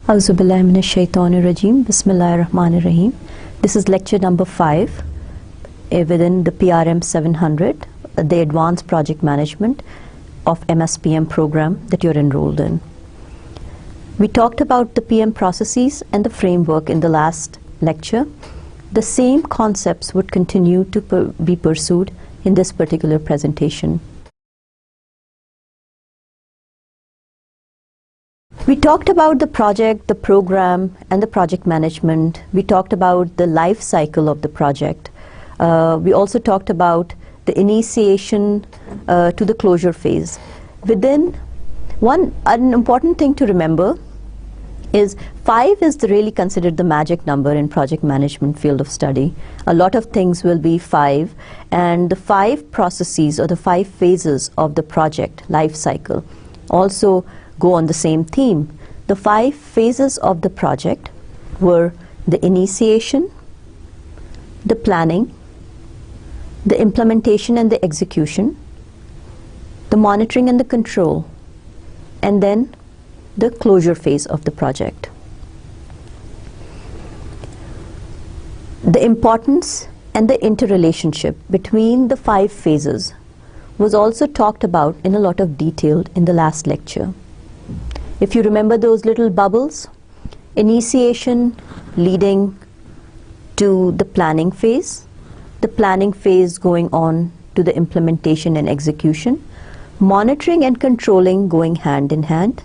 Auzubillahi minash shaitanir rajim. Bismillahir Rahmanir Rahim. This is lecture number 5 within the Prm700, the Advanced Project Management of MSPM program that you're enrolled in. We talked about the PM processes and the framework in the last lecture. The same concepts would continue to be pursued in this particular presentation. We talked about the project, the program, and the project management. We talked about the life cycle of the project. We also talked about the initiation to the closure phase. Within an important thing to remember is 5 is really considered the magic number in project management field of study. A lot of things will be 5, and the 5 processes or the 5 phases of the project life cycle also go on the same theme. The 5 phases of the project were the initiation, the planning, the implementation and the execution, the monitoring and the control, and then the closure phase of the project. The importance and the interrelationship between the 5 phases was also talked about in a lot of detail in the last lecture. If you remember those little bubbles, initiation leading to the planning phase going on to the implementation and execution, monitoring and controlling going hand in hand.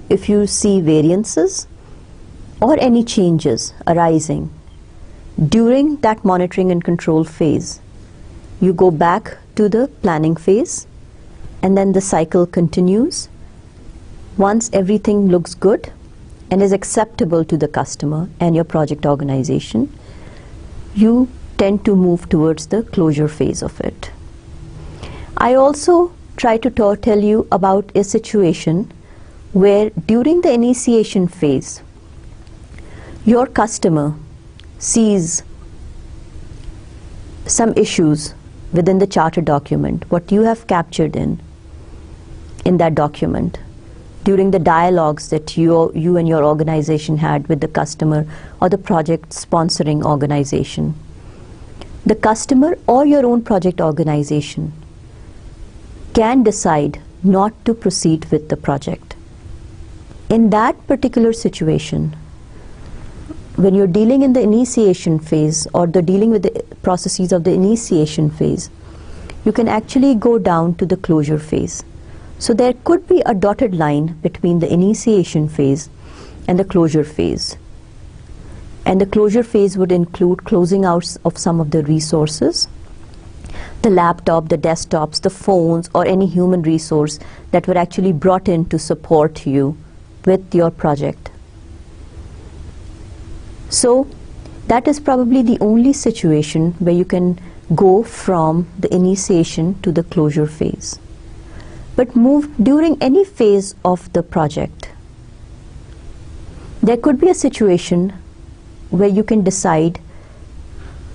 If you see variances or any changes arising during that monitoring and control phase, you go back to the planning phase, and then the cycle continues. Once everything looks good and is acceptable to the customer and your project organization, you tend to move towards the closure phase of it. I also try to tell you about a situation where during the initiation phase, your customer sees some issues within the charter document, what you have captured in that document, during the dialogues that you and your organization had with the customer or the project sponsoring organization. The customer or your own project organization can decide not to proceed with the project. In that particular situation, when you're dealing in the initiation phase or dealing with the processes of the initiation phase, you can actually go down to the closure phase. So there could be a dotted line between the initiation phase and the closure phase. And the closure phase would include closing out of some of the resources, the laptop, the desktops, the phones, or any human resource that were actually brought in to support you with your project. So that is probably the only situation where you can go from the initiation to the closure phase. But move during any phase of the project, there could be a situation where you can decide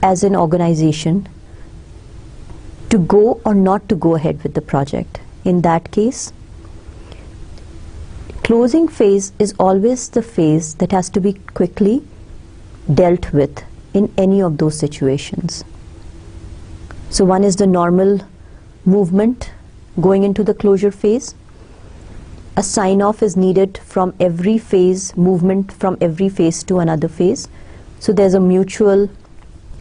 as an organization to go or not to go ahead with the project. In that case, closing phase is always the phase that has to be quickly dealt with in any of those situations. So one is the normal movement going into the closure phase. A sign-off is needed from every phase, movement from every phase to another phase. So there's a mutual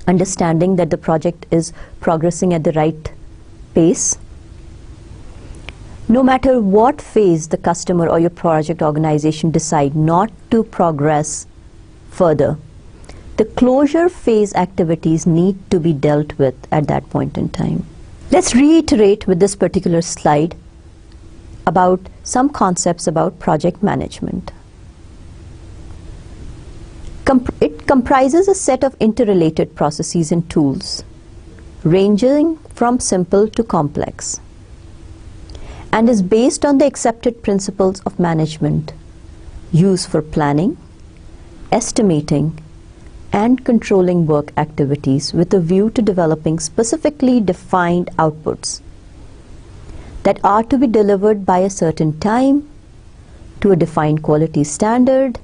understanding that the project is progressing at the right pace. No matter what phase the customer or your project organization decide not to progress further, the closure phase activities need to be dealt with at that point in time. Let's reiterate with this particular slide about some concepts about project management. It comprises a set of interrelated processes and tools, ranging from simple to complex, and is based on the accepted principles of management used for planning, estimating, and controlling work activities with a view to developing specifically defined outputs that are to be delivered by a certain time to a defined quality standard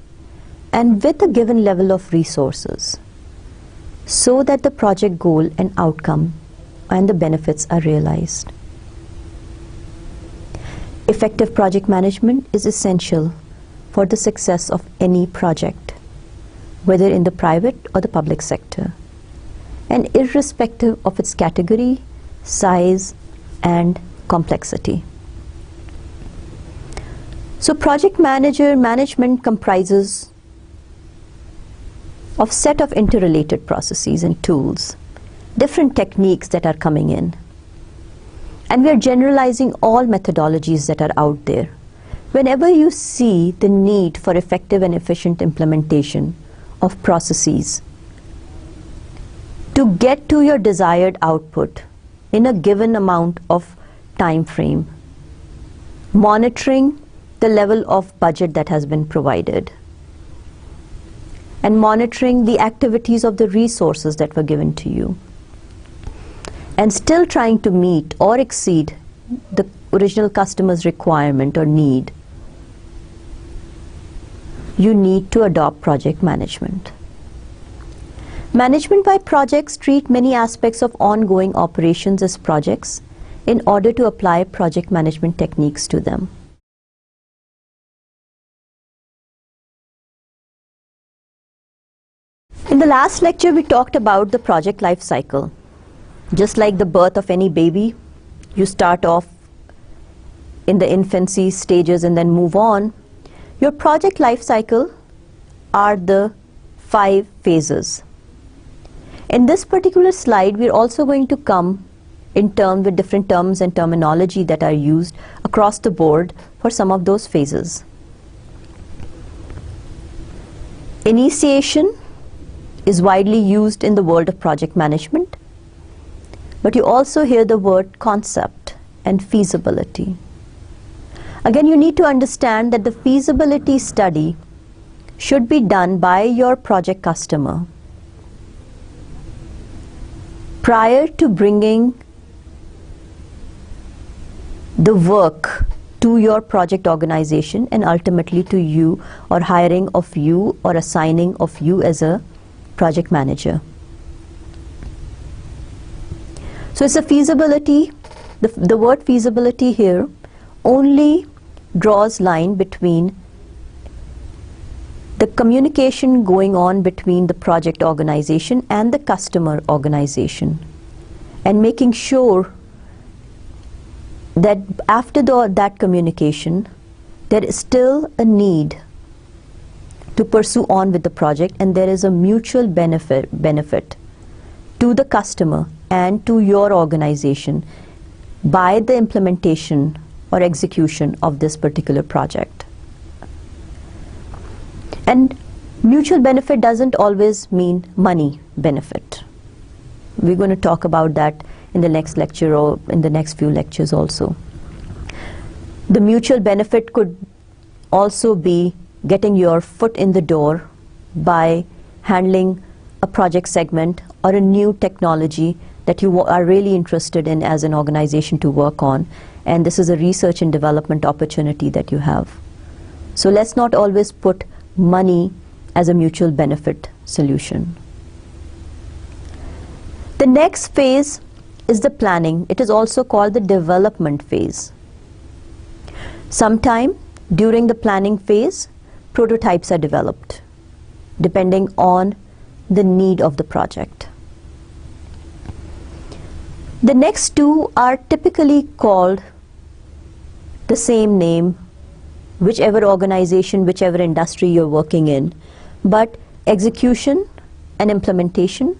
and with a given level of resources, so that the project goal and outcome and the benefits are realized. Effective project management is essential for the success of any project, whether in the private or the public sector, and irrespective of its category, size, and complexity. So project management comprises of set of interrelated processes and tools, different techniques that are coming in. And we are generalizing all methodologies that are out there. Whenever you see the need for effective and efficient implementation of processes to get to your desired output in a given amount of time frame, monitoring the level of budget that has been provided, and monitoring the activities of the resources that were given to you, and still trying to meet or exceed the original customer's requirement or need, you need to adopt project management. Management by projects treat many aspects of ongoing operations as projects in order to apply project management techniques to them. In the last lecture, we talked about the project life cycle. Just like the birth of any baby, you start off in the infancy stages and then move on. Your project life cycle are the 5 phases. In this particular slide, we're also going to come in terms with different terms and terminology that are used across the board for some of those phases. Initiation is widely used in the world of project management, but you also hear the word concept and feasibility. Again, you need to understand that the feasibility study should be done by your project customer prior to bringing the work to your project organization and ultimately to you, or hiring of you or assigning of you as a project manager. So it's a feasibility. The word feasibility here only draws line between the communication going on between the project organization and the customer organization, and making sure that after that communication there is still a need to pursue on with the project, and there is a mutual benefit to the customer and to your organization by the implementation or execution of this particular project. And mutual benefit doesn't always mean money benefit. We're going to talk about that in the next lecture or in the next few lectures also. The mutual benefit could also be getting your foot in the door by handling a project segment or a new technology that you are really interested in as an organization to work on, and this is a research and development opportunity that you have. So let's not always put money as a mutual benefit solution. The next phase is the planning. It is also called the development phase. Sometime during the planning phase, prototypes are developed depending on the need of the project. The next 2 are typically called the same name, whichever organization, whichever industry you're working in, but execution and implementation,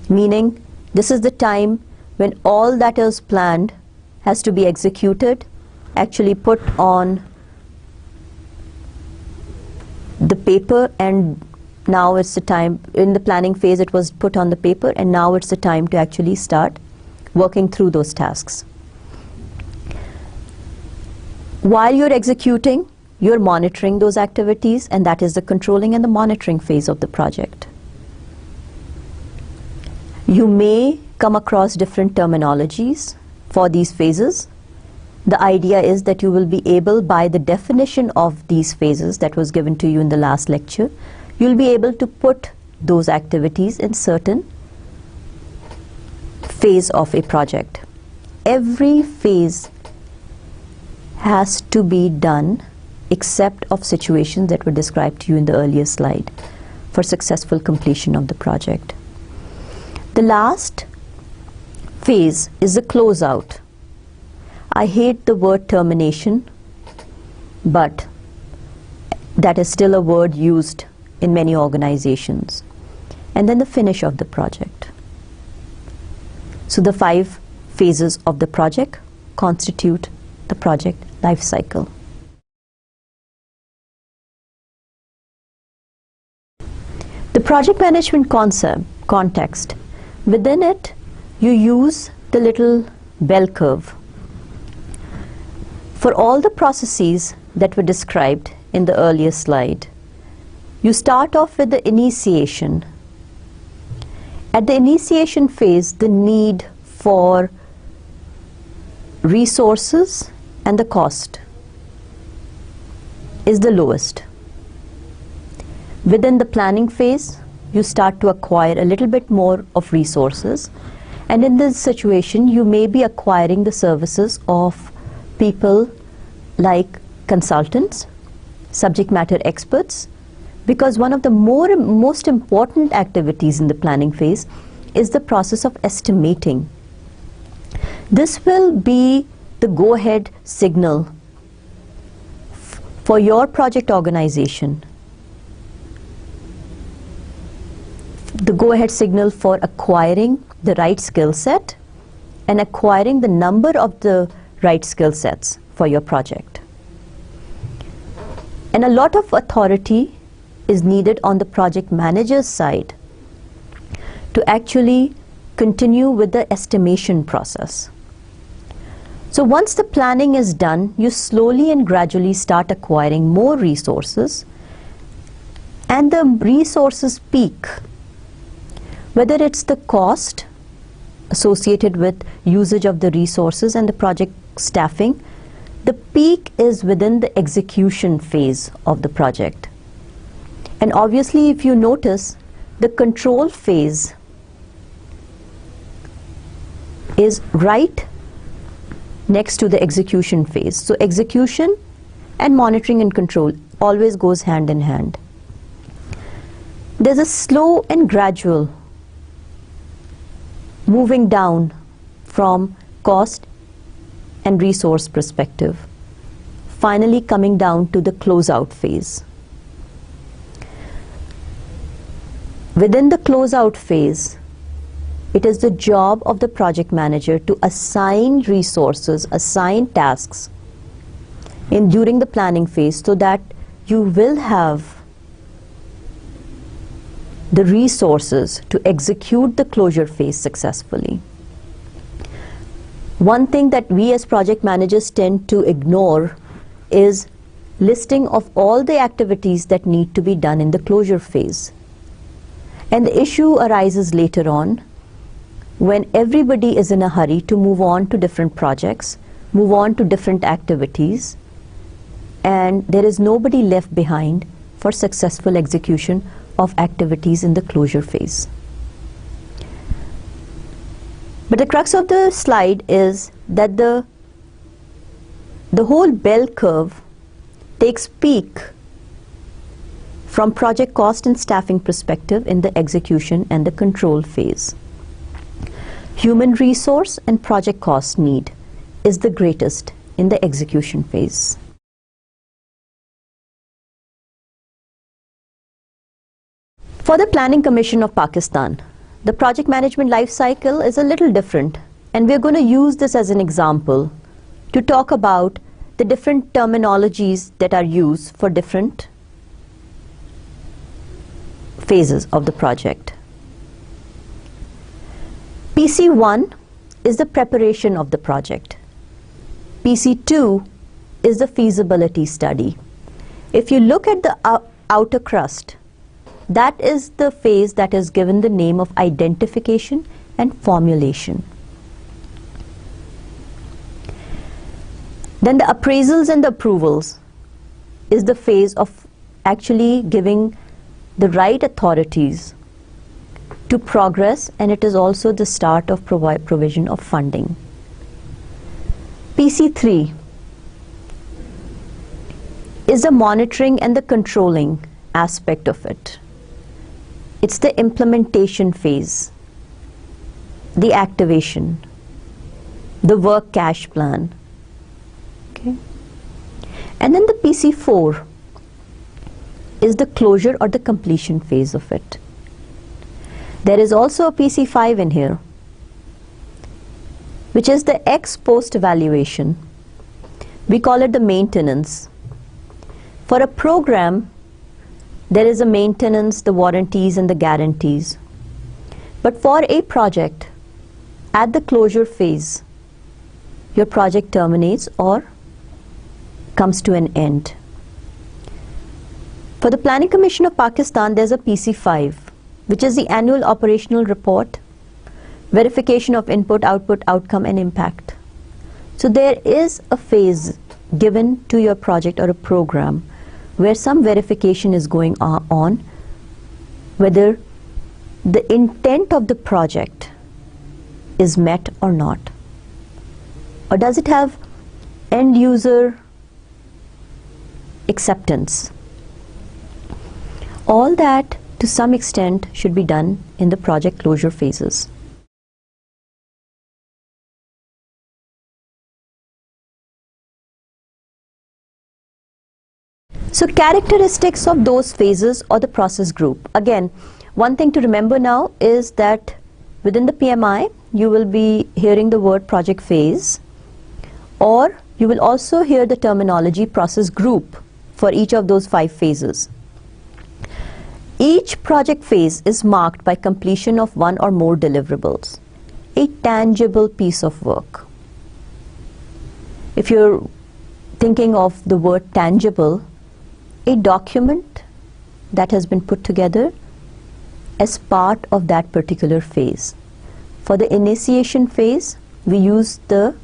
meaning this is the time when all that is planned has to be executed, actually put on the paper, and now it's the time. In the planning phase it was put on the paper, and now it's the time to actually start working through those tasks. While you're executing, you're monitoring those activities, and that is the controlling and the monitoring phase of the project. You may come across different terminologies for these phases, The idea is that you will be able, by the definition of these phases that was given to you in the last lecture, you'll be able to put those activities in certain phase of a project. Every phase has to be done except of situations that were described to you in the earlier slide for successful completion of the project. The last phase is the closeout. I hate the word termination, but that is still a word used in many organizations. And then the finish of the project. So the 5 phases of the project constitute the project life cycle. The project management context, within it you use the little bell curve. For all the processes that were described in the earlier slide, you start off with the initiation. At the initiation phase, the need for resources and the cost is the lowest. Within the planning phase, you start to acquire a little bit more of resources, and in this situation you may be acquiring the services of people like consultants, subject matter experts, because one of the most important activities in the planning phase is the process of estimating. This will be the go-ahead signal for your project organization, the go-ahead signal for acquiring the right skill set and acquiring the number of the right skill sets for your project. And a lot of authority is needed on the project manager's side to actually continue with the estimation process. So once the planning is done, you slowly and gradually start acquiring more resources, and the resources peak. Whether it's the cost associated with usage of the resources and the project staffing, the peak is within the execution phase of the project. And obviously, if you notice, the control phase is right next to the execution phase. So execution and monitoring and control always goes hand in hand. There's a slow and gradual moving down from cost and resource perspective, finally coming down to the closeout phase. Within the closeout phase, it is the job of the project manager to assign resources, assign tasks during the planning phase, so that you will have the resources to execute the closure phase successfully. One thing that we as project managers tend to ignore is listing of all the activities that need to be done in the closure phase. And the issue arises later on when everybody is in a hurry to move on to different projects, move on to different activities, and there is nobody left behind for successful execution of activities in the closure phase. But the crux of the slide is that the whole bell curve takes peak from project cost and staffing perspective in the execution and the control phase. Human resource and project cost need is the greatest in the execution phase. For the Planning Commission of Pakistan, the project management life cycle is a little different, and we're going to use this as an example to talk about the different terminologies that are used for different phases of the project. PC1 is the preparation of the project. PC2 is the feasibility study. If you look at the outer crust, that is the phase that is given the name of identification and formulation. Then the appraisals and the approvals is the phase of actually giving the right authorities to progress, and it is also the start of provision of funding. PC3 is the monitoring and the controlling aspect of it. It's the implementation phase, the activation, the work cash plan. Okay. And then the PC4 is the closure or the completion phase of it. There is also a PC5 in here, which is the ex post evaluation. We call it the maintenance. For a program, there is a maintenance, the warranties and the guarantees. But for a project, at the closure phase, your project terminates or comes to an end. For the Planning Commission of Pakistan, there's a PC5, which is the annual operational report, verification of input, output, outcome and impact. So there is a phase given to your project or a program where some verification is going on, whether the intent of the project is met or not, or does it have end user acceptance. All that to some extent should be done in the project closure phases. So characteristics of those phases or the process group. Again, one thing to remember now is that within the PMI, you will be hearing the word project phase, or you will also hear the terminology process group for each of those 5 phases. Each project phase is marked by completion of one or more deliverables, a tangible piece of work. If you're thinking of the word tangible, a document that has been put together as part of that particular phase. For the initiation phase, we use the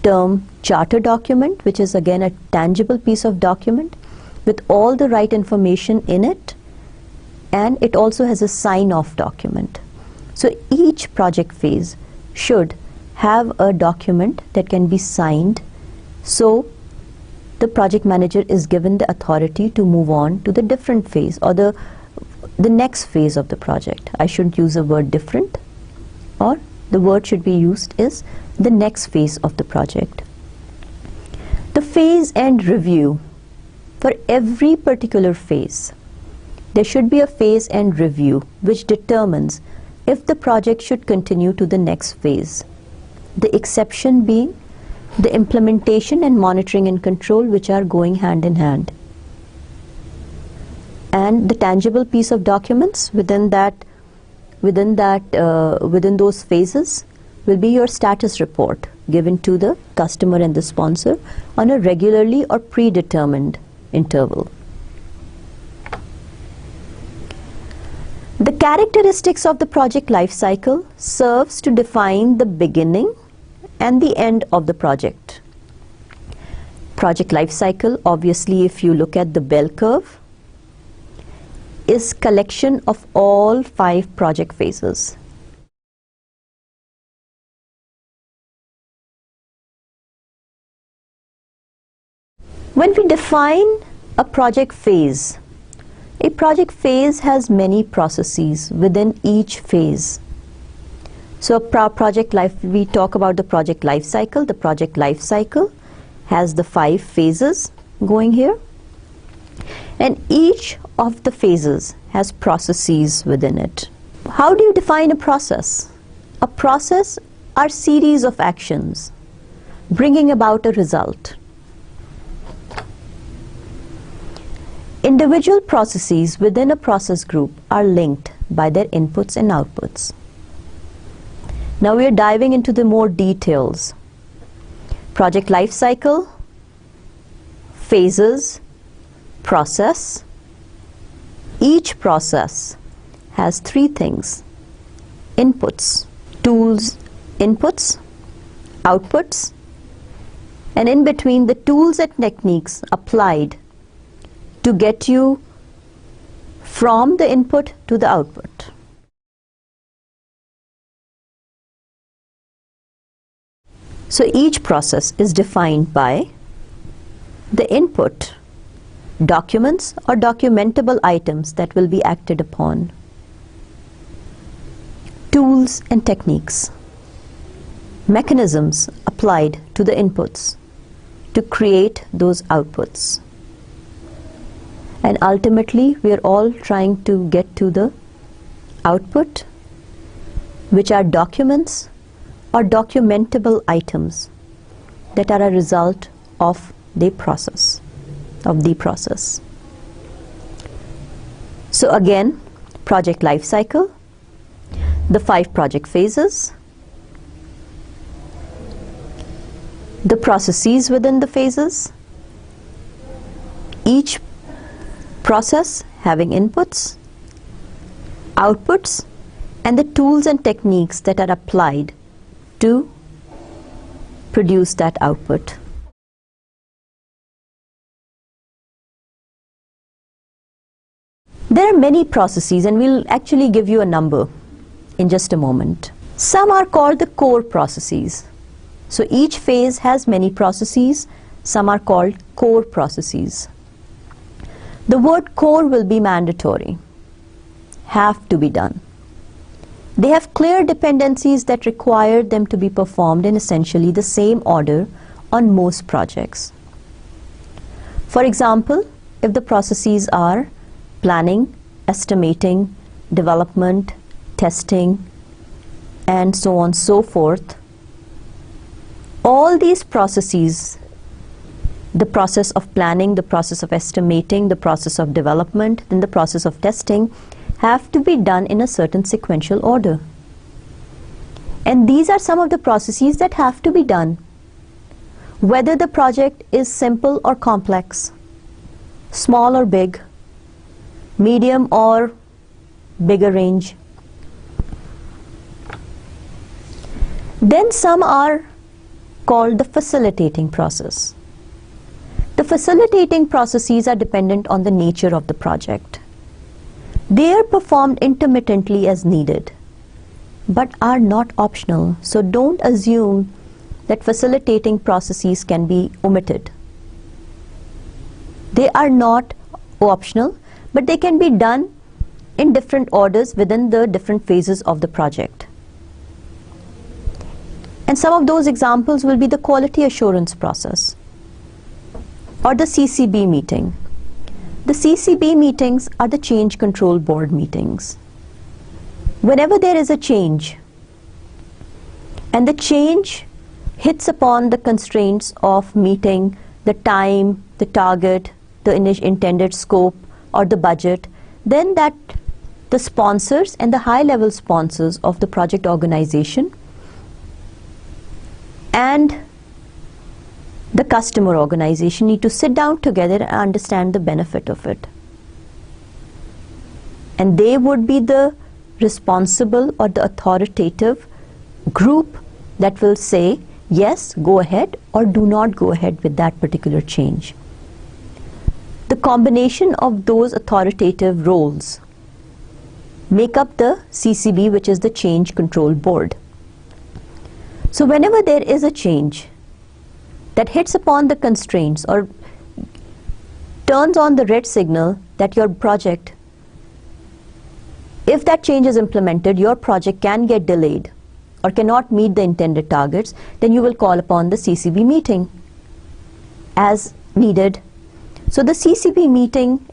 term charter document, which is again a tangible piece of document with all the right information in it, and it also has a sign-off document. So each project phase should have a document that can be signed, so the project manager is given the authority to move on to the different phase or the next phase of the project. I shouldn't use the word different, or the word should be used is the next phase of the project. The phase end review. For every particular phase, there should be a phase end review which determines if the project should continue to the next phase. The exception being the implementation and monitoring and control, which are going hand in hand. And the tangible piece of documents within those phases will be your status report given to the customer and the sponsor on a regularly or predetermined interval. The characteristics of the project life cycle serves to define the beginning and the end of the project. Project life cycle, obviously, if you look at the bell curve, is collection of all 5 project phases. When we define a project phase has many processes within each phase. So we talk about the project life cycle. The project life cycle has the 5 phases going here, and each of the phases has processes within it. How do you define a process? A process are series of actions bringing about a result. Individual processes within a process group are linked by their inputs and outputs. Now we are diving into the more details. Project life cycle, phases, process. Each process has 3 things: inputs, tools, inputs, outputs, and in between the tools and techniques applied to get you from the input to the output. So each process is defined by the input, documents or documentable items that will be acted upon, tools and techniques, mechanisms applied to the inputs to create those outputs. And ultimately, we are all trying to get to the output, which are documents or documentable items that are a result of the process. So again, project life cycle, the 5 project phases, the processes within the phases, each process having inputs, outputs, and the tools and techniques that are applied to produce that output. There are many processes, and we'll actually give you a number in just a moment. Some are called the core processes. So each phase has many processes. Some are called core processes. The word core will be mandatory, have to be done. They have clear dependencies that require them to be performed in essentially the same order on most projects. For example, if the processes are planning, estimating, development, testing, and so on and so forth, all these processes, the process of planning, the process of estimating, the process of development, then the process of testing, have to be done in a certain sequential order. And these are some of the processes that have to be done, whether the project is simple or complex, small or big, medium or bigger range. Then some are called the facilitating process. The facilitating processes are dependent on the nature of the project. They are performed intermittently as needed, but are not optional. So don't assume that facilitating processes can be omitted. They are not optional, but they can be done in different orders within the different phases of the project. And some of those examples will be the quality assurance process or the CCB meeting. The CCB meetings are the change control board meetings. Whenever there is a change and the change hits upon the constraints of meeting the time, the target, the intended scope or the budget, then that the sponsors and the high-level sponsors of the project organization and the customer organization need to sit down together and understand the benefit of it. And they would be the responsible or the authoritative group that will say, yes, go ahead, or do not go ahead with that particular change. The combination of those authoritative roles make up the CCB, which is the Change Control Board. So whenever there is a change that hits upon the constraints or turns on the red signal that your project, if that change is implemented, your project can get delayed or cannot meet the intended targets, then you will call upon the CCB meeting as needed. So the CCB meeting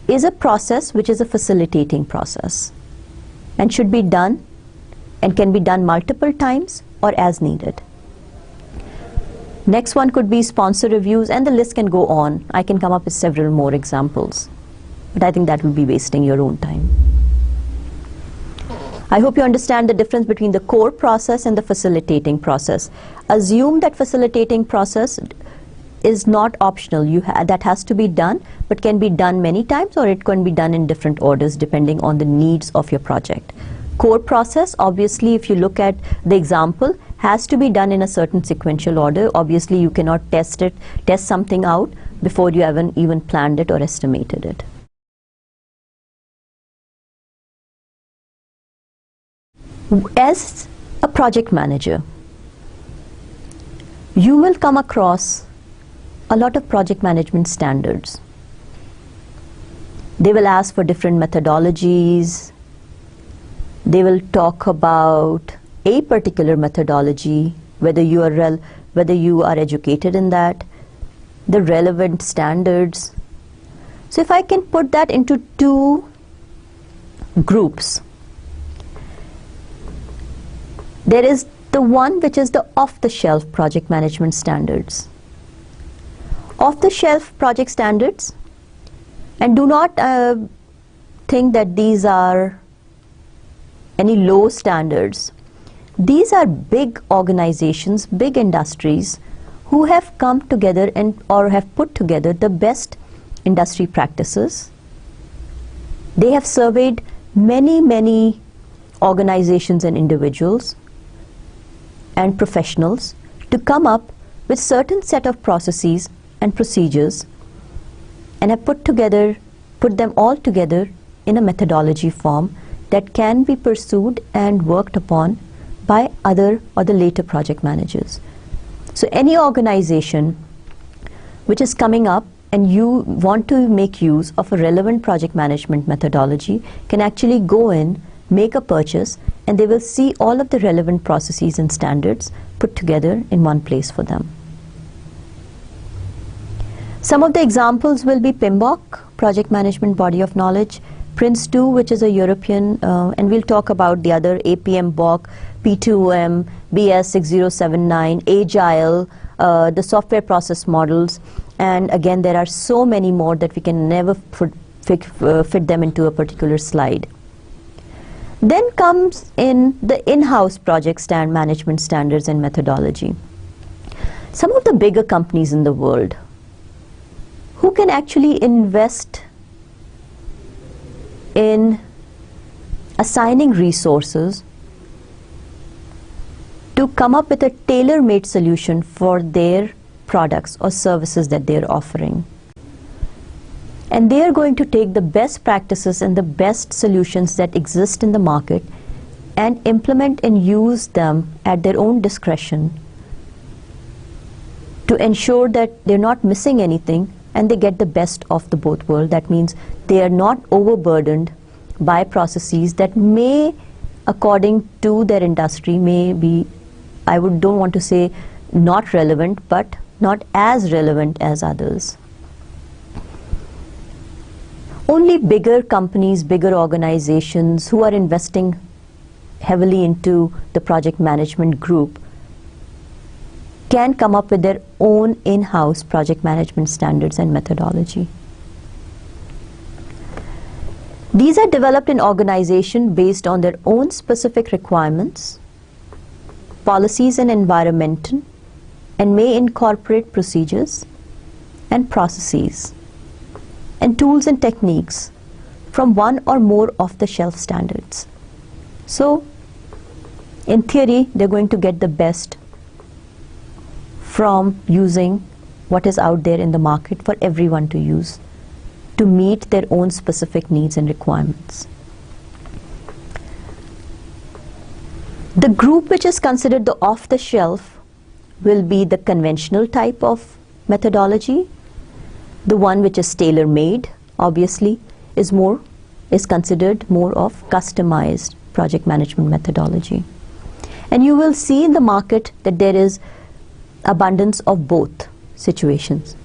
is a process which is a facilitating process and should be done and can be done multiple times or as needed. Next one could be sponsor reviews, and the list can go on. I can come up with several more examples, but I think that will be wasting your own time. I hope you understand the difference between the core process and the facilitating process. Assume that facilitating process is not optional. That has to be done, but can be done many times, or it can be done in different orders depending on the needs of your project. Core process, obviously, if you look at the example, has to be done in a certain sequential order. Obviously, you cannot test something out before you haven't even planned it or estimated it. As a project manager, you will come across a lot of project management standards. They will ask for different methodologies. They will talk about a particular methodology, whether you are educated in that, the relevant standards. So if I can put that into two groups, there is the one which is the off-the-shelf project management standards. Off-the-shelf project standards, and do not think that these are any low standards. These are big organizations, big industries who have come together or have put together the best industry practices. They have surveyed many organizations and individuals and professionals to come up with certain set of processes and procedures, and have put them all together in a methodology form that can be pursued and worked upon by other or the later project managers. So any organization which is coming up and you want to make use of a relevant project management methodology can actually go in, make a purchase, and they will see all of the relevant processes and standards put together in one place for them. Some of the examples will be PMBOK, Project Management Body of Knowledge, Prince2, which is a European, and we'll talk about the other, APM-BOK, P2M, BS6079, Agile, the software process models, and again there are so many more that we can never fit them into a particular slide. Then comes in the in-house project management standards and methodology. Some of the bigger companies in the world who can actually invest in assigning resources to come up with a tailor-made solution for their products or services that they're offering. And they are going to take the best practices and the best solutions that exist in the market and implement and use them at their own discretion to ensure that they're not missing anything and they get the best of the both worlds. That means they are not overburdened by processes that may, according to their industry, may be, don't want to say not relevant, but not as relevant as others. Only bigger companies, bigger organizations who are investing heavily into the project management group can come up with their own in-house project management standards and methodology. These are developed in organization based on their own specific requirements, policies and environment, and may incorporate procedures and processes and tools and techniques from one or more off-the-shelf standards. So, in theory, they're going to get the best from using what is out there in the market for everyone to use to meet their own specific needs and requirements. The group which is considered the off-the-shelf will be the conventional type of methodology. The one which is tailor-made, obviously, is considered more of customized project management methodology. And you will see in the market that there is abundance of both situations.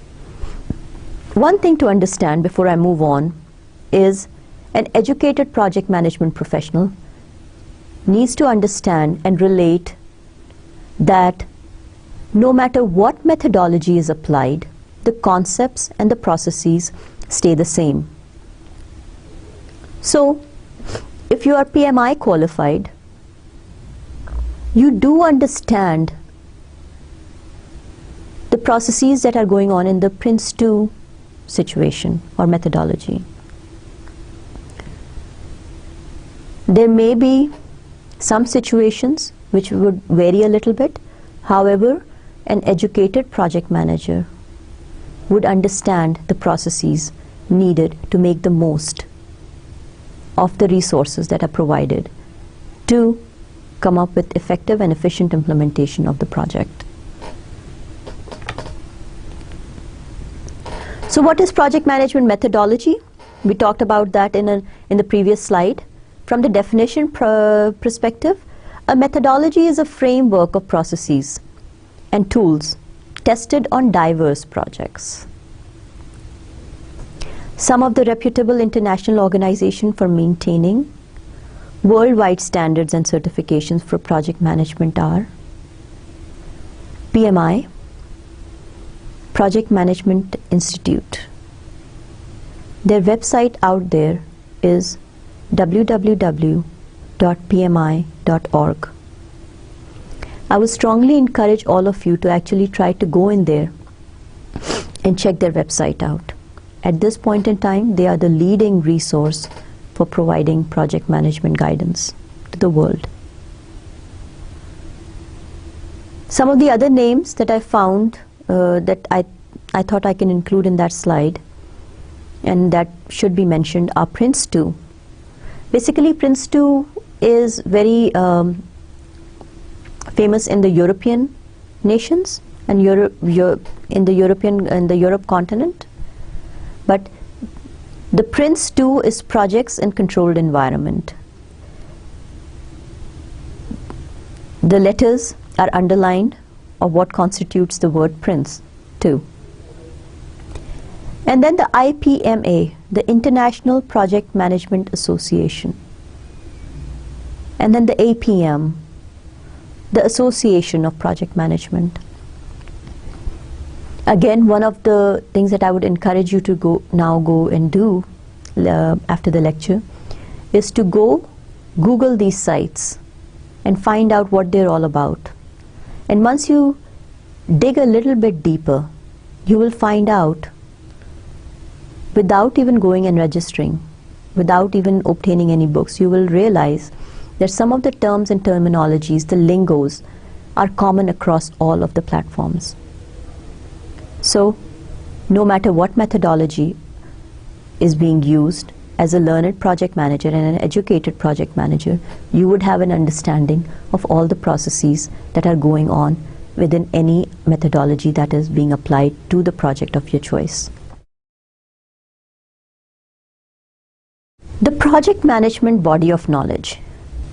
One thing to understand before I move on is an educated project management professional needs to understand and relate that no matter what methodology is applied, the concepts and the processes stay the same. So, if you are PMI qualified, you do understand the processes that are going on in the Prince2 situation or methodology. There may be some situations which would vary a little bit. However, an educated project manager would understand the processes needed to make the most of the resources that are provided to come up with effective and efficient implementation of the project. So what is project management methodology? We talked about that in the previous slide. From the definition perspective, a methodology is a framework of processes and tools tested on diverse projects. Some of the reputable international organizations for maintaining worldwide standards and certifications for project management are PMI, Project Management Institute. Their website out there is www.pmi.org. I would strongly encourage all of you to actually try to go in there and check their website out. At this point in time, they are the leading resource for providing project management guidance to the world. Some of the other names that I found that I thought I can include in that slide and that should be mentioned are Prince2. Basically, Prince2 is very famous in the European nations and in the Europe continent. But the Prince2 is projects in controlled environment. The letters are underlined of what constitutes the word Prince2. And then the IPMA, the International Project Management Association. And then the APM, the Association of Project Management. Again, one of the things that I would encourage you to go and do after the lecture is to go Google these sites and find out what they're all about. And once you dig a little bit deeper, you will find out, without even going and registering, without even obtaining any books, you will realize that some of the terms and terminologies, the lingos, are common across all of the platforms. So, no matter what methodology is being used, as a learned project manager and an educated project manager, you would have an understanding of all the processes that are going on within any methodology that is being applied to the project of your choice. The project management body of knowledge,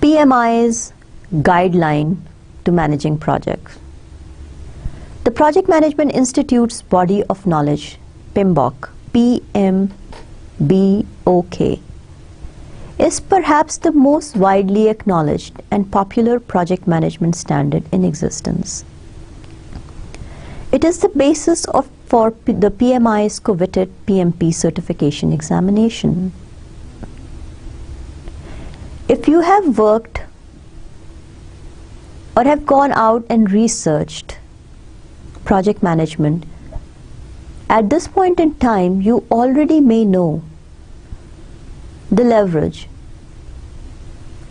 PMI's guideline to managing projects. The Project Management Institute's body of knowledge, PMBOK, P-M-B-O-K, is perhaps the most widely acknowledged and popular project management standard in existence. It is the basis for the PMI's coveted PMP certification examination. If you have worked or have gone out and researched project management, at this point in time, you already may know the leverage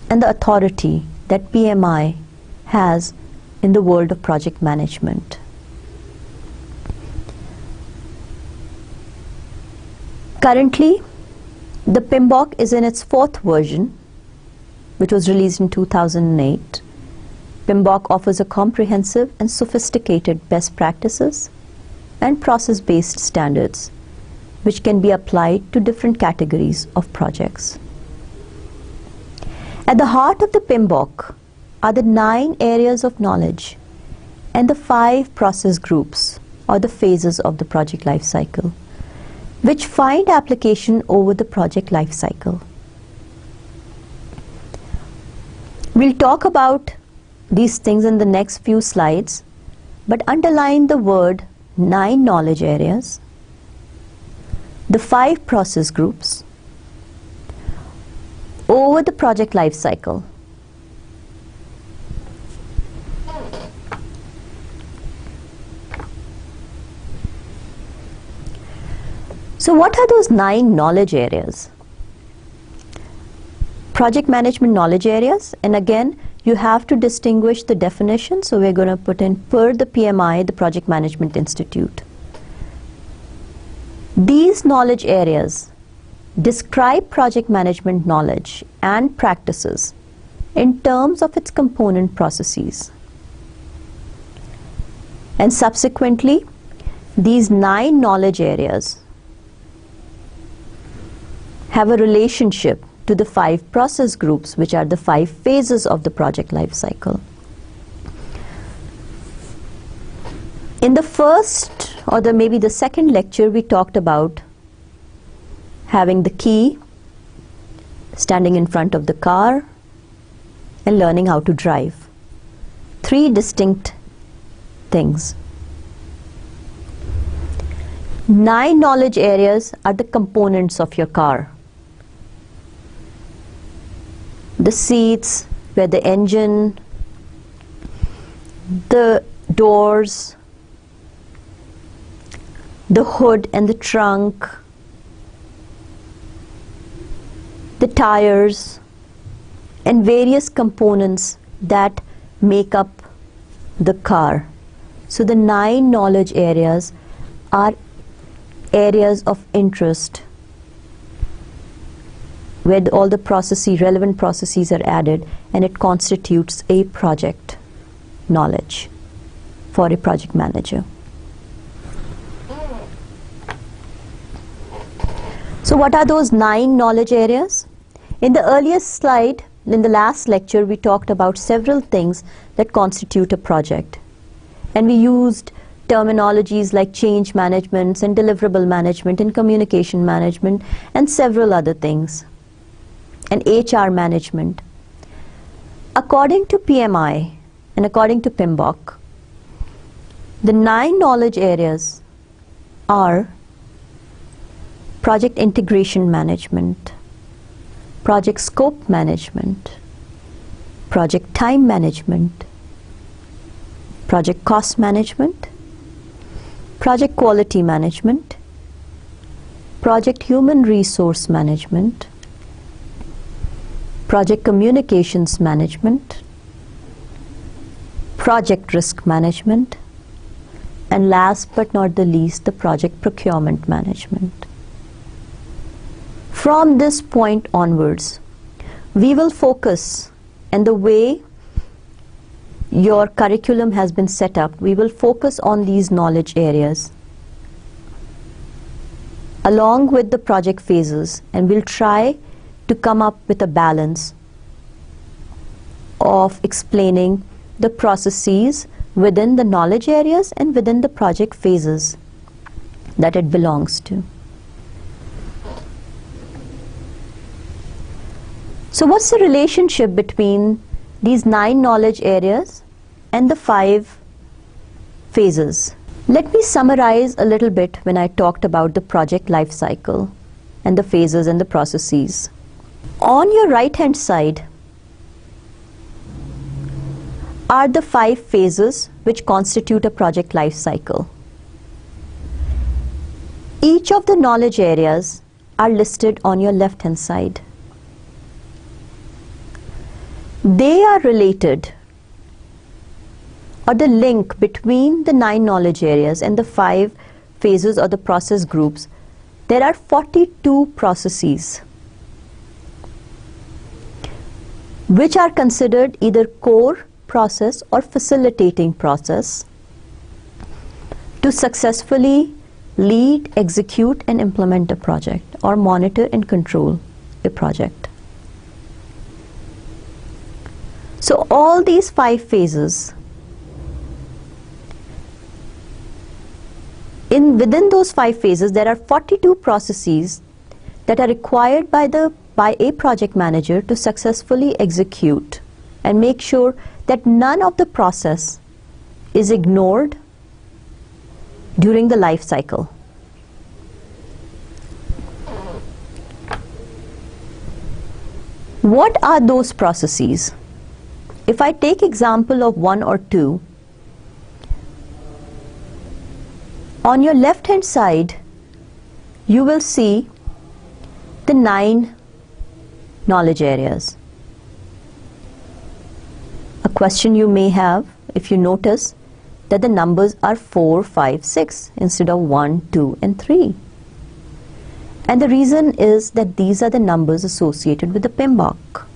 and the authority that PMI has in the world of project management. Currently, the PMBOK is in its 4th version, which was released in 2008. PMBOK offers a comprehensive and sophisticated best practices and process-based standards which can be applied to different categories of projects. At the heart of the PMBOK are the 9 areas of knowledge and the 5 process groups or the phases of the project life cycle, which find application over the project life cycle. We'll talk about these things in the next few slides, but underline the word 9 knowledge areas, the 5 process groups over the project life cycle. So what are those 9 knowledge areas? Project management knowledge areas, and again you have to distinguish the definition. So we're going to put in per the PMI, the Project Management Institute. These knowledge areas describe project management knowledge and practices in terms of its component processes. And subsequently, these 9 knowledge areas have a relationship to the 5 process groups, which are the 5 phases of the project life cycle. In the first or maybe the second lecture, we talked about having the key, standing in front of the car, and learning how to drive. 3 distinct things. 9 knowledge areas are the components of your car. The seats, where the engine, the doors, the hood and the trunk, the tires, and various components that make up the car. So the 9 knowledge areas are areas of interest where all the processes, relevant processes are added, and it constitutes a project knowledge for a project manager. So what are those 9 knowledge areas? In the earliest slide, in the last lecture, we talked about several things that constitute a project. And we used terminologies like change management and deliverable management and communication management and several other things. And HR management. According to PMI and according to PMBOK, the 9 knowledge areas are project integration management, project scope management, project time management, project cost management, project quality management, project human resource management, project communications management, project risk management, and last but not the least, the project procurement management. From this point onwards, we will focus, and the way your curriculum has been set up, we will focus on these knowledge areas along with the project phases, and we'll try to come up with a balance of explaining the processes within the knowledge areas and within the project phases that it belongs to. So what's the relationship between these 9 knowledge areas and the 5 phases? Let me summarize a little bit when I talked about the project life cycle and the phases and the processes. On your right hand side are the 5 phases which constitute a project life cycle. Each of the knowledge areas are listed on your left hand side. They are related, or the link between the 9 knowledge areas and the 5 phases or the process groups. There are 42 processes which are considered either core process or facilitating process to successfully lead, execute, and implement a project, or monitor and control a project. So all these 5 phases, within those 5 phases, there are 42 processes that are required by a project manager to successfully execute and make sure that none of the process is ignored during the life cycle. What are those processes? If I take example of 1 or 2, on your left hand side you will see the 9 knowledge areas. A question you may have, if you notice that the numbers are 4, 5, 6 instead of 1, 2 and 3. And the reason is that these are the numbers associated with the PMBOK.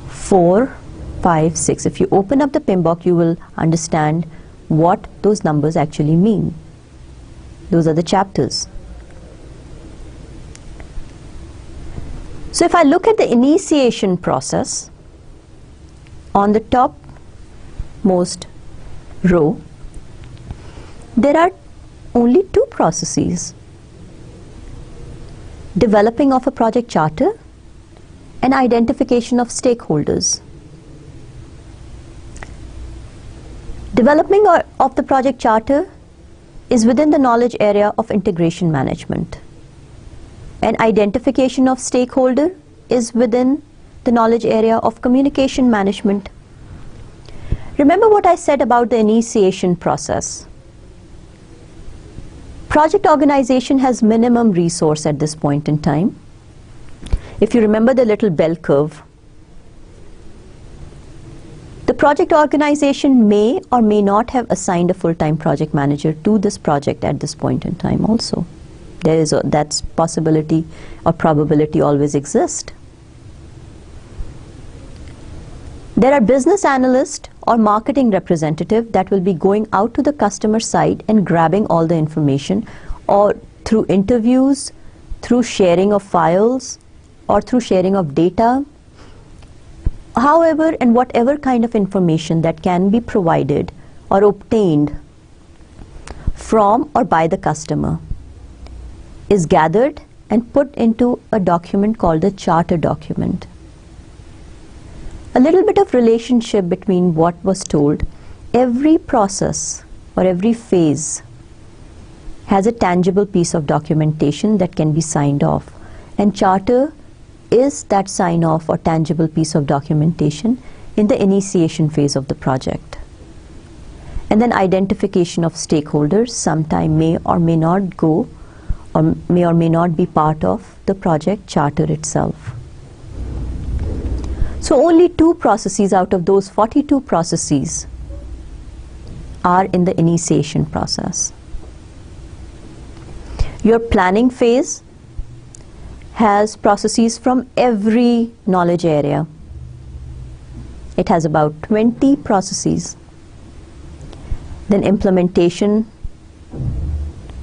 4, 5, 6. If you open up the PMBOK, you will understand what those numbers actually mean. Those are the chapters. So if I look at the initiation process, on the top most row, there are only two processes: developing of a project charter and identification of stakeholders. Developing of the project charter is within the knowledge area of integration management, and identification of stakeholder is within the knowledge area of communication management. Remember what I said about the initiation process. Project organization has minimum resource at this point in time. If you remember the little bell curve, the project organization may or may not have assigned a full-time project manager to this project at this point in time also. That's possibility or probability always exists. There are business analysts or marketing representative that will be going out to the customer site and grabbing all the information, or through interviews, through sharing of files, or through sharing of data. However and whatever kind of information that can be provided or obtained from or by the customer is gathered and put into a document called a charter document. A little bit of relationship between what was told. Every process or every phase has a tangible piece of documentation that can be signed off, and charter is that sign off or tangible piece of documentation in the initiation phase of the project. And then identification of stakeholders sometime may or may not go or may not be part of the project charter itself. So only two processes out of those 42 processes are in the initiation process. Your planning phase has processes from every knowledge area. It has about 20 processes. Then implementation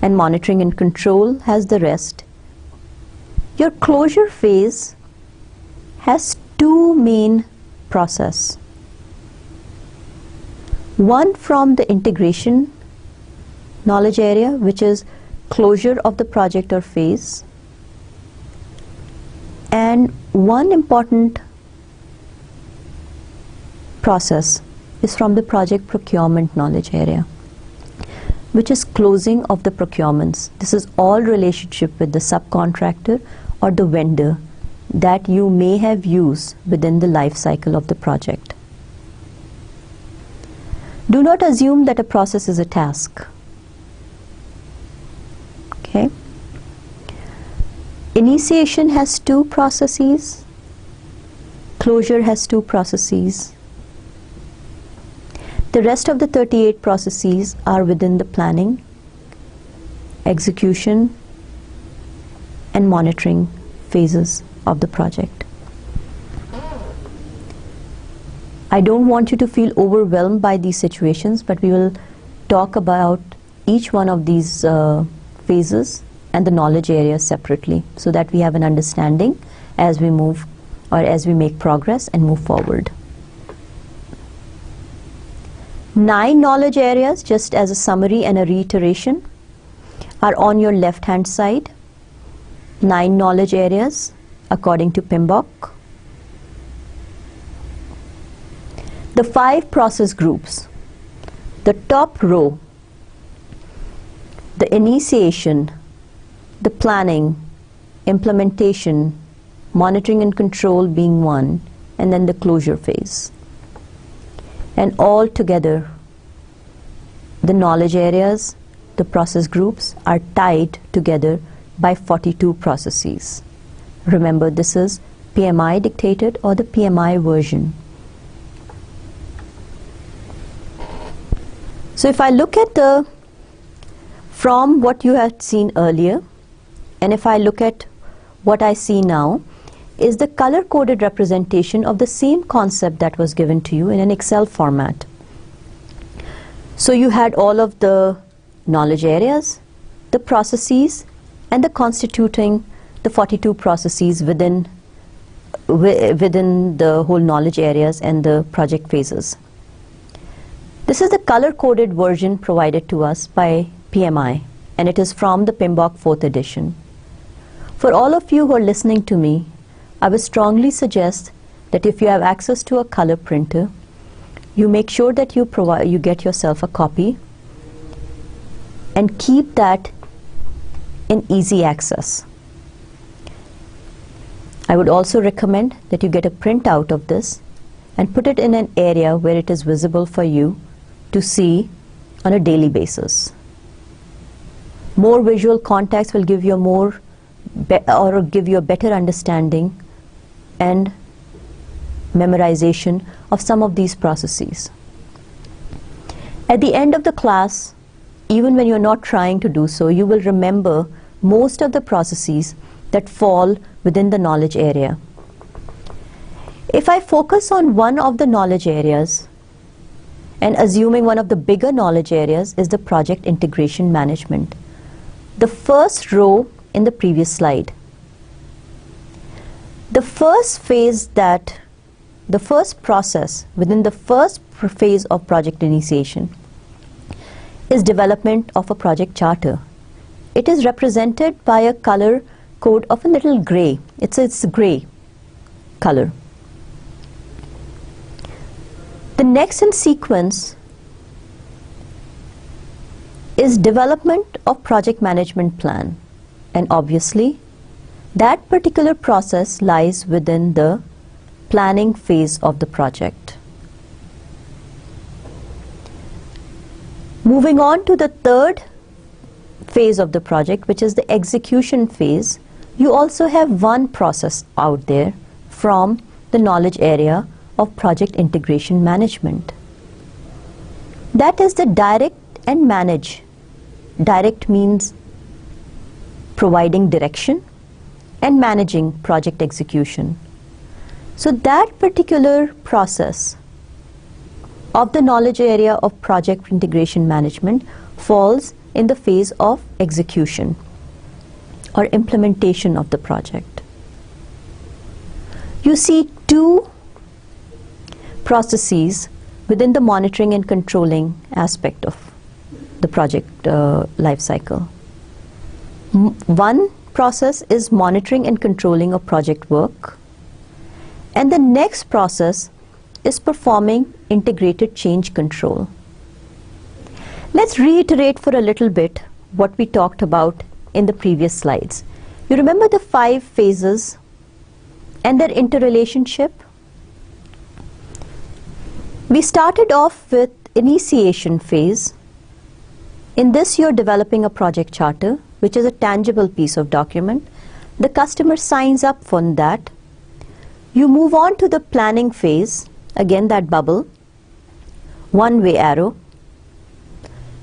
and monitoring and control has the rest. Your closure phase has two main processes. One from the integration knowledge area, which is closure of the project or phase, and one important process is from the project procurement knowledge area, which is closing of the procurements. This is all relationship with the subcontractor or the vendor that you may have used within the life cycle of the project. Do not assume that a process is a task. Okay? Initiation has two processes. Closure has two processes. The rest of the 38 processes are within the planning, execution, and monitoring phases of the project. I don't want you to feel overwhelmed by these situations, but we will talk about each one of these phases and the knowledge areas separately, so that we have an understanding as we move or as we make progress and move forward. 9 knowledge areas, just as a summary and a reiteration, are on your left hand side. 9 knowledge areas according to PMBOK. The 5 process groups. The top row, the initiation, the planning, implementation, monitoring and control being one, and then the closure phase. And all together, the knowledge areas, the process groups are tied together by 42 processes. Remember, this is PMI dictated or the PMI version. So if I look at from what you had seen earlier, and if I look at what I see now, is the color-coded representation of the same concept that was given to you in an Excel format. So you had all of the knowledge areas, the processes, and the constituting the 42 processes within the whole knowledge areas and the project phases. This is the color-coded version provided to us by PMI, and it is from the PMBOK 4th edition. For all of you who are listening to me, I would strongly suggest that if you have access to a color printer, you make sure that you get yourself a copy and keep that in easy access. I would also recommend that you get a printout of this and put it in an area where it is visible for you to see on a daily basis. More visual context will give you a better understanding and memorization of some of these processes. At the end of the class, even when you're not trying to do so, you will remember most of the processes that fall within the knowledge area. If I focus on one of the knowledge areas, and assuming one of the bigger knowledge areas is the project integration management, the first row in the previous slide, the first process within the first phase of project initiation is development of a project charter. It is represented by a color code of a little gray. It's a gray color. The next in sequence is development of project management plan, and obviously that particular process lies within the planning phase of the project. Moving on to the third phase of the project, which is the execution phase, you also have one process out there from the knowledge area of project integration management. That is the direct and manage. Direct means providing direction and managing project execution. So that particular process of the knowledge area of project integration management falls in the phase of execution or implementation of the project. You see two processes within the monitoring and controlling aspect of the project life cycle. One process is monitoring and controlling of project work, and the next process is performing integrated change control. Let's reiterate for a little bit what we talked about in the previous slides. You remember the 5 phases and their interrelationship? We started off with initiation phase. In this, you're developing a project charter, which is a tangible piece of document. The customer signs up for that. You move on to the planning phase, again that bubble, one-way arrow.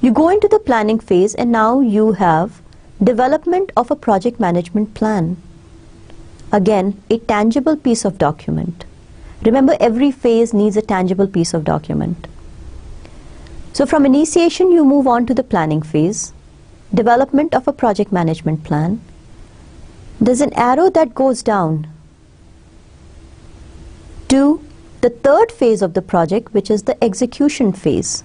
You go into the planning phase, and now you have development of a project management plan. Again, a tangible piece of document. Remember, every phase needs a tangible piece of document. So from initiation, you move on to the planning phase, development of a project management plan. There's an arrow that goes down to the third phase of the project, which is the execution phase,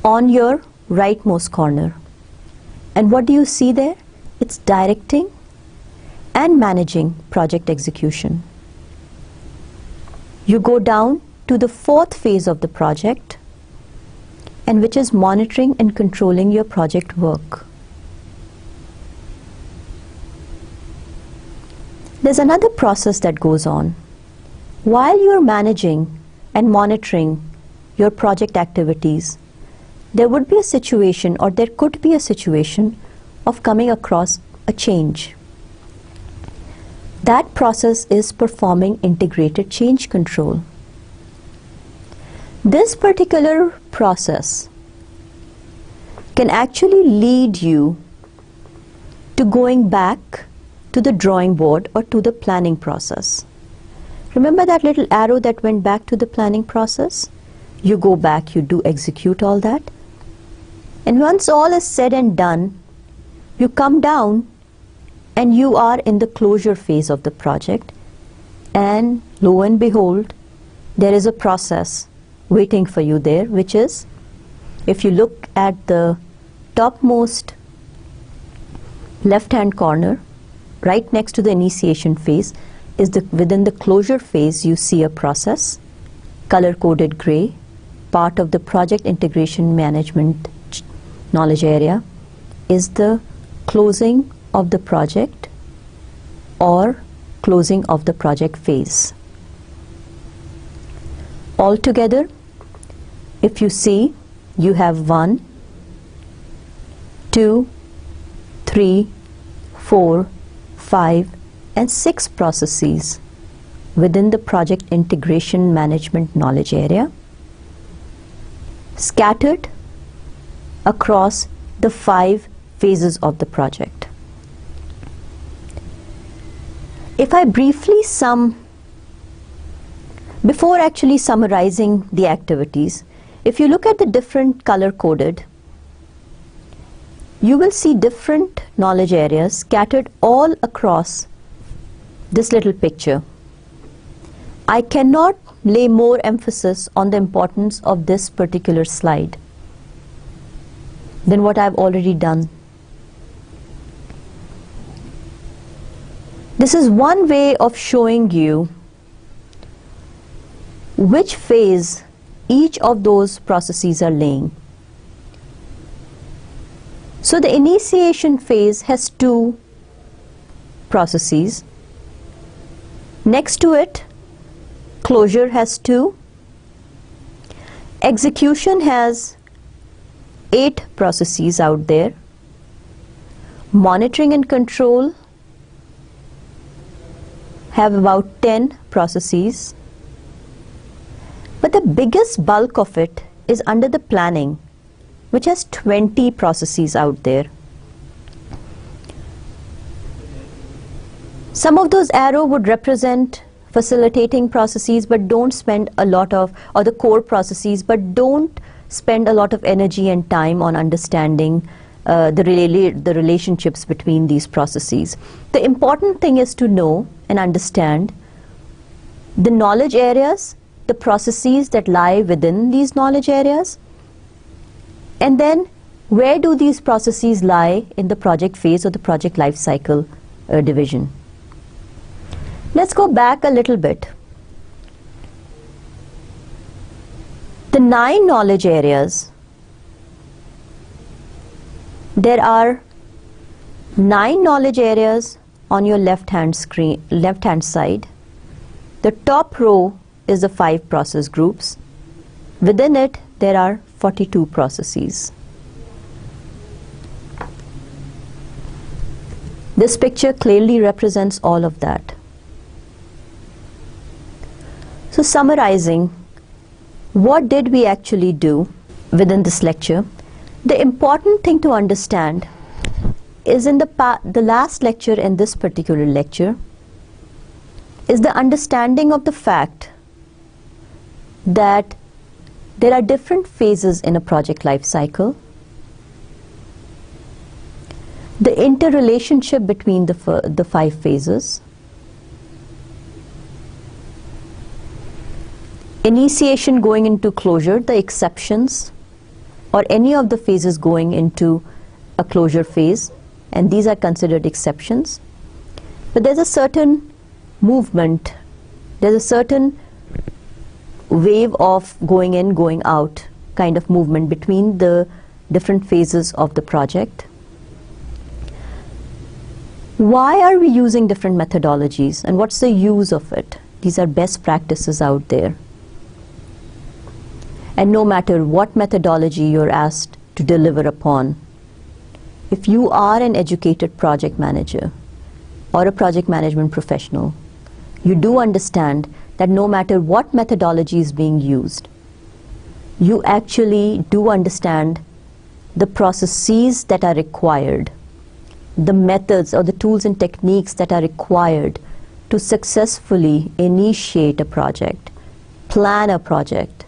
on your rightmost corner. And what do you see there? It's directing and managing project execution. You go down to the 4th phase of the project, and which is monitoring and controlling your project work. There's another process that goes on. While you're managing and monitoring your project activities, there would be a situation, or there could be a situation, of coming across a change. That process is performing integrated change control. This particular process can actually lead you to going back to the drawing board or to the planning process. Remember that little arrow that went back to the planning process? You go back, you do execute all that. And once all is said and done, you come down and you are in the closure phase of the project. And lo and behold, there is a process waiting for you there, which is, if you look at the topmost left-hand corner, right next to the initiation phase, is within the closure phase you see a process, color-coded gray, part of the project integration management knowledge area, is the closing of the project or closing of the project phase. Altogether, if you see, you have 1, 2, 3, 4, 5, and 6 processes within the project integration management knowledge area, scattered across the 5 phases of the project. If I briefly before actually summarizing the activities, if you look at the different color-coded, you will see different knowledge areas scattered all across this little picture. I cannot lay more emphasis on the importance of this particular slide than what I've already done. This is one way of showing you which phase each of those processes are laying. So the initiation phase has 2 processes. Next to it, closure has 2. Execution has 8 processes out there. Monitoring and control have about 10 processes. But the biggest bulk of it is under the planning, which has 20 processes out there. Some of those arrows would represent facilitating processes, but don't spend a lot of, or the core processes, but don't spend a lot of energy and time on understanding the relationships between these processes. The important thing is to know and understand the knowledge areas, the processes that lie within these knowledge areas, and then where do these processes lie in the project phase or the project life cycle division. Let's go back a little bit. The 9 knowledge areas, there are 9 knowledge areas on your left-hand side. The top row is the 5 process groups. Within it, there are 42 processes. This picture clearly represents all of that. So summarizing, what did we actually do within this lecture? The important thing to understand is in the last lecture and this particular lecture is the understanding of the fact that there are different phases in a project life cycle. The interrelationship between the 5 phases. Initiation going into closure, the exceptions, or any of the phases going into a closure phase, and these are considered exceptions. But there's a certain movement, there's a certain wave of going in, going out kind of movement between the different phases of the project. Why are we using different methodologies and what's the use of it? These are best practices out there. And no matter what methodology you're asked to deliver upon, if you are an educated project manager or a project management professional, you do understand that no matter what methodology is being used, you actually do understand the processes that are required, the methods or the tools and techniques that are required to successfully initiate a project, plan a project,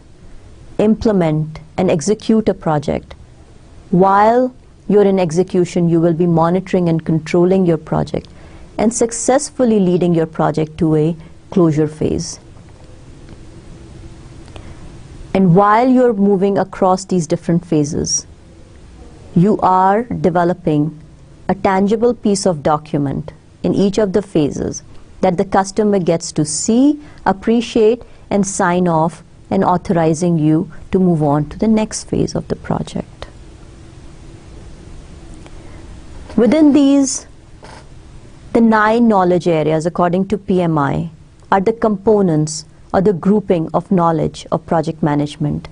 implement and execute a project. While you're in execution, you will be monitoring and controlling your project and successfully leading your project to a closure phase. And while you're moving across these different phases, you are developing a tangible piece of document in each of the phases that the customer gets to see, appreciate, and sign off, and authorizing you to move on to the next phase of the project. Within these, the 9 knowledge areas, according to PMI, are the components or the grouping of knowledge of project management.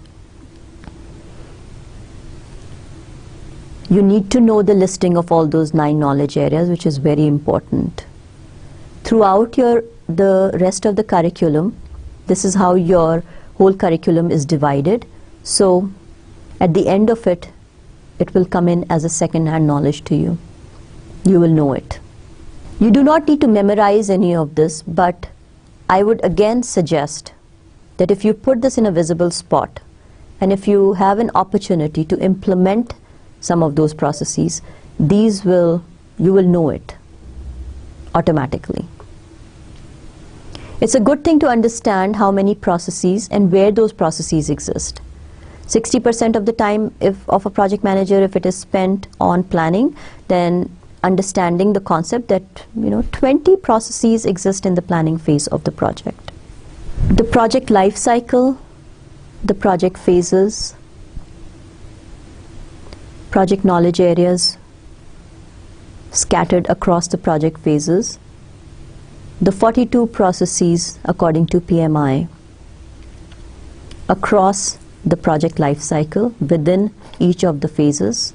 You need to know the listing of all those 9 knowledge areas, which is very important. Throughout the rest of the curriculum, this is how your whole curriculum is divided. So at the end of it, it will come in as a second-hand knowledge to you. You will know it. You do not need to memorize any of this, but I would again suggest that if you put this in a visible spot, and if you have an opportunity to implement some of those processes, you will know it automatically. It's a good thing to understand how many processes and where those processes exist. 60% of the time of a project manager, if it is spent on planning, then understanding the concept that 20 processes exist in the planning phase of the project. The project life cycle, the project phases, project knowledge areas scattered across the project phases, the 42 processes according to PMI across the project life cycle within each of the phases,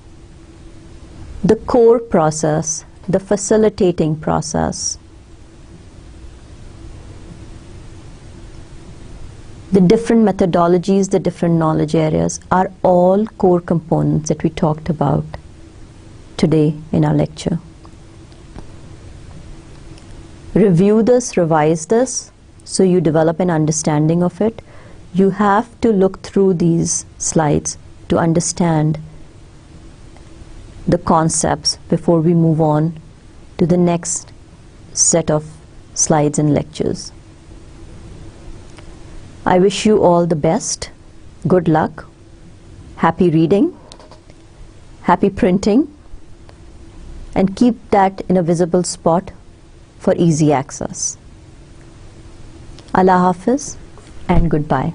the core process, the facilitating process, the different methodologies, the different knowledge areas are all core components that we talked about today in our lecture. Review this, revise this, so you develop an understanding of it. You have to look through these slides to understand the concepts before we move on to the next set of slides and lectures. I wish you all the best, good luck, happy reading, happy printing, and keep that in a visible spot for easy access. Allah Hafiz and goodbye.